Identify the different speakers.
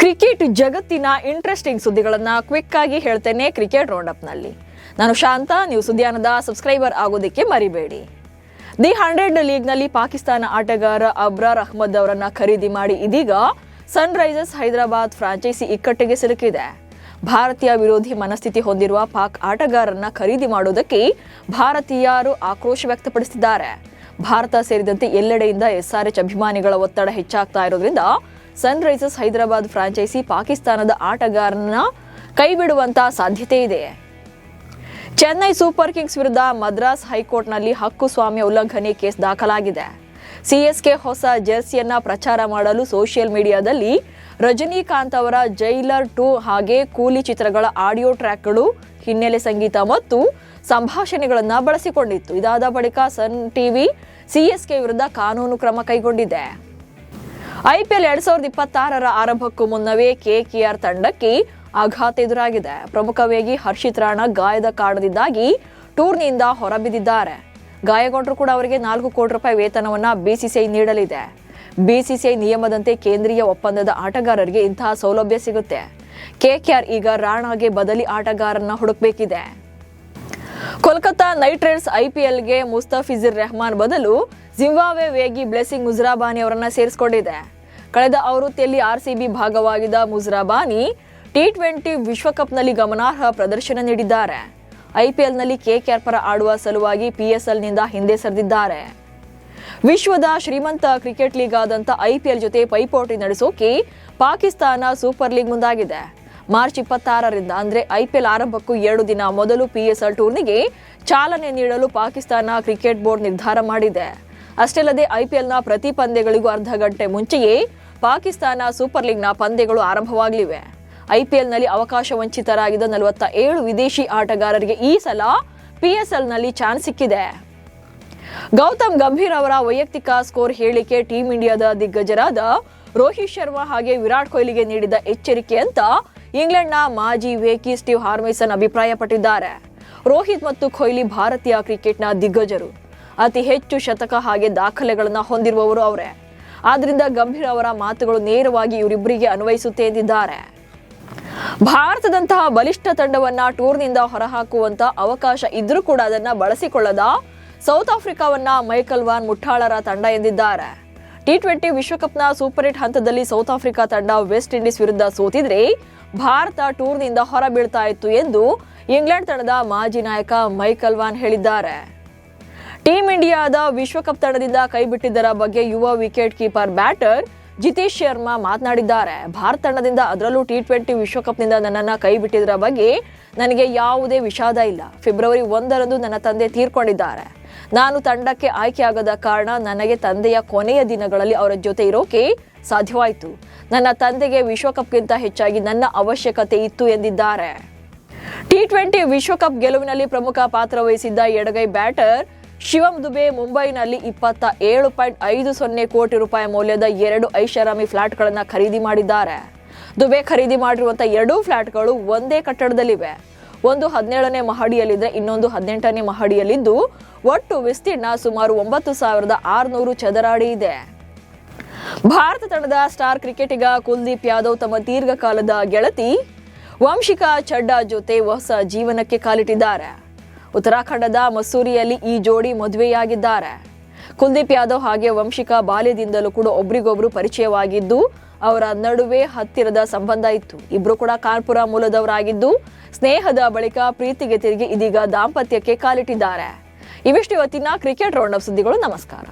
Speaker 1: Cricket ಜಗತ್ತಿನ interesting ಸುದ್ದಿಗಳನ್ನು quick ಆಗಿ ಹೇಳ್ತೇನೆ ಕ್ರಿಕೆಟ್ ರೌಂಡ್ ಅಪ್ ನಲ್ಲಿ. ನಾನು ಶಾಂತ. ನೀವು ಸುದ್ದಿಯಾನದ ಸಬ್ಸ್ಕ್ರೈಬರ್ ಆಗೋದಕ್ಕೆ ಮರಿಬೇಡಿ. ದಿ 100 ಲೀಗ್ನಲ್ಲಿ ಪಾಕಿಸ್ತಾನ ಆಟಗಾರ ಅಬ್ರಾರ್ ಅಹ್ಮದ್ ಅವರನ್ನ ಖರೀದಿ ಮಾಡಿ ಇದೀಗ ಸನ್ರೈಸರ್ಸ್ ಹೈದರಾಬಾದ್ ಫ್ರಾಂಚೈಸಿ ಇಕ್ಕಟ್ಟಿಗೆ ಸಿಲುಕಿದೆ. ಭಾರತೀಯ ವಿರೋಧಿ ಮನಸ್ಥಿತಿ ಹೊಂದಿರುವ ಪಾಕ್ ಆಟಗಾರರನ್ನ ಖರೀದಿ ಮಾಡೋದಕ್ಕೆ ಭಾರತೀಯರು ಆಕ್ರೋಶ ವ್ಯಕ್ತಪಡಿಸಿದ್ದಾರೆ. ಭಾರತ ಸೇರಿದಂತೆ ಎಲ್ಲೆಡೆಯಿಂದ SRH ಅಭಿಮಾನಿಗಳ ಒತ್ತಡ ಹೆಚ್ಚಾಗ್ತಾ ಇರೋದ್ರಿಂದ ಸನ್ರೈಸರ್ಸ್ ಹೈದರಾಬಾದ್ ಫ್ರಾಂಚೈಸಿ ಪಾಕಿಸ್ತಾನದ ಆಟಗಾರನ ಕೈಬಿಡುವಂತ ಸಾಧ್ಯತೆ ಇದೆ. ಚೆನ್ನೈ ಸೂಪರ್ ಕಿಂಗ್ಸ್ ವಿರುದ್ಧ ಮದ್ರಾಸ್ ಹೈಕೋರ್ಟ್ನಲ್ಲಿ ಹಕ್ಕುಸ್ವಾಮ್ಯ ಉಲ್ಲಂಘನೆ ಕೇಸ್ ದಾಖಲಾಗಿದೆ. CSK ಹೊಸ ಜೆರ್ಸಿಯನ್ನ ಪ್ರಚಾರ ಮಾಡಲು ಸೋಷಿಯಲ್ ಮೀಡಿಯಾದಲ್ಲಿ ರಜನಿಕಾಂತ್ ಅವರ ಜೈಲರ್ 2 ಹಾಗೆ ಕೂಲಿ ಚಿತ್ರಗಳ ಆಡಿಯೋ ಟ್ರ್ಯಾಕ್ಗಳು, ಹಿನ್ನೆಲೆ ಸಂಗೀತ ಮತ್ತು ಸಂಭಾಷಣೆಗಳನ್ನು ಬಳಸಿಕೊಂಡಿತ್ತು. ಇದಾದ ಬಳಿಕ ಸನ್ ಟಿವಿ CSK ವಿರುದ್ಧ ಕಾನೂನು ಕ್ರಮ ಕೈಗೊಂಡಿದೆ. IPL 2026ರ ಆರಂಭಕ್ಕೂ ಮುನ್ನವೇ KKR ತಂಡಕ್ಕೆ ಆಘಾತ ಎದುರಾಗಿದೆ. ಪ್ರಮುಖ ವೇಗಿ ಹರ್ಷಿತ್ ರಾಣಾ ಗಾಯದ ಕಾರಣದಿಂದಾಗಿ ಟೂರ್ನಿಯಿಂದ ಹೊರಬಿದ್ದಿದ್ದಾರೆ. ಗಾಯಗೊಂಡರೂ ಕೂಡ ಅವರಿಗೆ 4 ಕೋಟಿ ರೂಪಾಯಿ ವೇತನವನ್ನ BCCI ನೀಡಲಿದೆ. BCCI ನಿಯಮದಂತೆ ಕೇಂದ್ರೀಯ ಒಪ್ಪಂದದ ಆಟಗಾರರಿಗೆ ಇಂತಹ ಸೌಲಭ್ಯ ಸಿಗುತ್ತೆ. KKR ಈಗ ರಾಣಾಗೆ ಬದಲಿ ಆಟಗಾರರನ್ನ ಹುಡುಕಬೇಕಿದೆ. ಕೋಲ್ಕತಾ ನೈಟ್ ರೈಡರ್ಸ್ IPLಗೆ ಮುಸ್ತಫಿಜುರ್ ರೆಹಮಾನ್ ಬದಲು ಜಿಂಬಾಬ್ವೆ ವೇಗಿ ಬ್ಲೆಸಿಂಗ್ ಮುಜ್ರಾಬಾನಿ ಅವರನ್ನ ಸೇರಿಸಿಕೊಂಡಿದೆ. ಕಳೆದ ಆವೃತ್ತಿಯಲ್ಲಿ RCB ಭಾಗವಾಗಿದ್ದ ಮುಜ್ರಾಬಾನಿ T20 ವಿಶ್ವಕಪ್ನಲ್ಲಿ ಗಮನಾರ್ಹ ಪ್ರದರ್ಶನ ನೀಡಿದ್ದಾರೆ. IPLನಲ್ಲಿ KKR ಪರ ಆಡುವ ಸಲುವಾಗಿ PSLನಿಂದ ಹಿಂದೆ ಸರಿದಿದ್ದಾರೆ. ವಿಶ್ವದ ಶ್ರೀಮಂತ ಕ್ರಿಕೆಟ್ ಲೀಗ್ ಆದಂಥ IPL ಜೊತೆ ಪೈಪೋಟಿ ನಡೆಸೋಕೆ ಪಾಕಿಸ್ತಾನ ಸೂಪರ್ ಲೀಗ್ ಮುಂದಾಗಿದೆ. ಮಾರ್ಚ್ 26ರಿಂದ ಅಂದರೆ IPL ಆರಂಭಕ್ಕೂ 2 ದಿನ ಮೊದಲು PSL ಟೂರ್ನಿಗೆ ಚಾಲನೆ ನೀಡಲು ಪಾಕಿಸ್ತಾನ ಕ್ರಿಕೆಟ್ ಬೋರ್ಡ್ ನಿರ್ಧಾರ ಮಾಡಿದೆ. ಅಷ್ಟೇ ಅಲ್ಲದೆ IPLನ ಪ್ರತಿ ಪಂದ್ಯಗಳಿಗೂ ಅರ್ಧ ಗಂಟೆ ಮುಂಚೆಯೇ ಪಾಕಿಸ್ತಾನ ಸೂಪರ್ ಲೀಗ್ನ ಪಂದ್ಯಗಳು ಆರಂಭವಾಗಲಿವೆ. IPLನಲ್ಲಿ ಅವಕಾಶ ವಂಚಿತರಾಗಿದ್ದ 47 ವಿದೇಶಿ ಆಟಗಾರರಿಗೆ ಈ ಸಲ PSLನಲ್ಲಿ ಚಾನ್ಸ್ ಸಿಕ್ಕಿದೆ. ಗೌತಮ್ ಗಂಭೀರ್ ಅವರ ವೈಯಕ್ತಿಕ ಸ್ಕೋರ್ ಹೇಳಿಕೆ ಟೀಂ ಇಂಡಿಯಾದ ದಿಗ್ಗಜರಾದ ರೋಹಿತ್ ಶರ್ಮಾ ಹಾಗೆ ವಿರಾಟ್ ಕೊಹ್ಲಿಗೆ ನೀಡಿದ ಎಚ್ಚರಿಕೆ ಅಂತ ಇಂಗ್ಲೆಂಡ್ನ ಮಾಜಿ ವೇಗಿ ಸ್ಟೀವ್ ಹಾರ್ಮೈಸನ್ ಅಭಿಪ್ರಾಯಪಟ್ಟಿದ್ದಾರೆ. ರೋಹಿತ್ ಮತ್ತು ಕೊಹ್ಲಿ ಭಾರತೀಯ ಕ್ರಿಕೆಟ್ನ ದಿಗ್ಗಜರು. ಅತಿ ಹೆಚ್ಚು ಶತಕ ಹಾಗೆ ದಾಖಲೆಗಳನ್ನು ಹೊಂದಿರುವವರು ಅವರೇ. ಆದ್ರಿಂದ ಗಂಭೀರ್ ಅವರ ಮಾತುಗಳು ನೇರವಾಗಿ ಇವರಿಬ್ಬರಿಗೆ ಅನ್ವಯಿಸುತ್ತೆ ಎಂದಿದ್ದಾರೆ. ಭಾರತದಂತಹ ಬಲಿಷ್ಠ ತಂಡವನ್ನ ಟೂರ್ನಿಂದ ಹೊರಹಾಕುವಂತ ಅವಕಾಶ ಇದ್ರೂ ಕೂಡ ಅದನ್ನ ಬಳಸಿಕೊಳ್ಳದ ಸೌತ್ ಆಫ್ರಿಕಾವನ್ನ ಮೈಕಲ್ ವಾನ್ ಮುಠಾಳರ ತಂಡ ಎಂದಿದ್ದಾರೆ. T20 ವಿಶ್ವಕಪ್ನ ಸೂಪರ್ 8 ಹಂತದಲ್ಲಿ ಸೌತ್ ಆಫ್ರಿಕಾ ತಂಡ ವೆಸ್ಟ್ ಇಂಡೀಸ್ ವಿರುದ್ಧ ಸೋತಿದ್ರೆ ಭಾರತ ಟೂರ್ನಿಂದ ಹೊರಬೀಳ್ತಾ ಇತ್ತು ಎಂದು ಇಂಗ್ಲೆಂಡ್ ತಂಡದ ಮಾಜಿ ನಾಯಕ ಮೈಕಲ್ ವಾನ್ ಹೇಳಿದ್ದಾರೆ. ಟೀಂ ಇಂಡಿಯಾದ ವಿಶ್ವಕಪ್ ತಂಡದಿಂದ ಕೈಬಿಟ್ಟಿದ್ದರ ಬಗ್ಗೆ ಯುವ wicket keeper batter Jitesh Sharma ಮಾತನಾಡಿದ್ದಾರೆ. ಭಾರತ ತಂಡದಿಂದ ಅದರಲ್ಲೂ T20 ವಿಶ್ವಕಪ್ನಿಂದ ನನ್ನನ್ನು ಕೈಬಿಟ್ಟಿದ್ದರ ಬಗ್ಗೆ ನನಗೆ ಯಾವುದೇ ವಿಷಾದ ಇಲ್ಲ. ಫೆಬ್ರವರಿ 1ರಂದು ನನ್ನ ತಂದೆ ತೀರ್ಕೊಂಡಿದ್ದಾರೆ. ನಾನು ತಂಡಕ್ಕೆ ಆಯ್ಕೆಯಾಗದ ಕಾರಣ ನನಗೆ ತಂದೆಯ ಕೊನೆಯ ದಿನಗಳಲ್ಲಿ ಅವರ ಜೊತೆ ಇರೋಕೆ ಸಾಧ್ಯವಾಯಿತು. ನನ್ನ ತಂದೆಗೆ ವಿಶ್ವಕಪ್ಗಿಂತ ಹೆಚ್ಚಾಗಿ ನನ್ನ ಅವಶ್ಯಕತೆ ಇತ್ತು ಎಂದಿದ್ದಾರೆ. T20 ವಿಶ್ವಕಪ್ ಗೆಲುವಿನಲ್ಲಿ ಪ್ರಮುಖ ಪಾತ್ರ ವಹಿಸಿದ್ದ ಎಡಗೈ ಬ್ಯಾಟರ್ ಶಿವಮ್ ದುಬೆ ಮುಂಬೈನಲ್ಲಿ 27.50 ಕೋಟಿ ರೂಪಾಯಿ ಮೌಲ್ಯದ 2 ಐಷಾರಾಮಿ ಫ್ಲಾಟ್ಗಳನ್ನು ಖರೀದಿ ಮಾಡಿದ್ದಾರೆ. ದುಬೆ ಖರೀದಿ ಮಾಡಿರುವಂಥ 2 ಫ್ಲಾಟ್ಗಳು ಒಂದೇ ಕಟ್ಟಡದಲ್ಲಿವೆ. ಒಂದು 17ನೇ ಮಹಡಿಯಲ್ಲಿದೆ, ಇನ್ನೊಂದು 18ನೇ ಮಹಡಿಯಲ್ಲಿದ್ದು ಒಟ್ಟು ವಿಸ್ತೀರ್ಣ ಸುಮಾರು 9,600 ಚದರ ಅಡಿ ಇದೆ. ಭಾರತ ತಂಡದ ಸ್ಟಾರ್ ಕ್ರಿಕೆಟಿಗ ಕುಲ್ದೀಪ್ ಯಾದವ್ ತಮ್ಮ ದೀರ್ಘಕಾಲದ ಗೆಳತಿ ವಂಶಿಕಾ ಚಡ್ಡಾ ಜೊತೆ ಹೊಸ ಜೀವನಕ್ಕೆ ಕಾಲಿಟ್ಟಿದ್ದಾರೆ. ಉತ್ತರಾಖಂಡದ ಮಸೂರಿಯಲ್ಲಿ ಈ ಜೋಡಿ ಮದುವೆಯಾಗಿದ್ದಾರೆ. ಕುಲ್ದೀಪ್ ಯಾದವ್ ಹಾಗೆ ವಂಶಿಕಾ ಬಾಲ್ಯದಿಂದಲೂ ಕೂಡ ಒಬ್ರಿಗೊಬ್ರು ಪರಿಚಯವಾಗಿದ್ದು ಅವರ ನಡುವೆ ಹತ್ತಿರದ ಸಂಬಂಧ ಇತ್ತು. ಇಬ್ರು ಕೂಡ ಕಾನ್ಪುರ ಮೂಲದವರಾಗಿದ್ದು ಸ್ನೇಹದ ಬಳಿಕ ಪ್ರೀತಿಗೆ ತಿರುಗಿ ಇದೀಗ ದಾಂಪತ್ಯಕ್ಕೆ ಕಾಲಿಟ್ಟಿದ್ದಾರೆ. ಇವಿಷ್ಟು ಇವತ್ತಿನ ಕ್ರಿಕೆಟ್ ರೌಂಡ್ ಅಪ್ ಸುದ್ದಿಗಳು. ನಮಸ್ಕಾರ.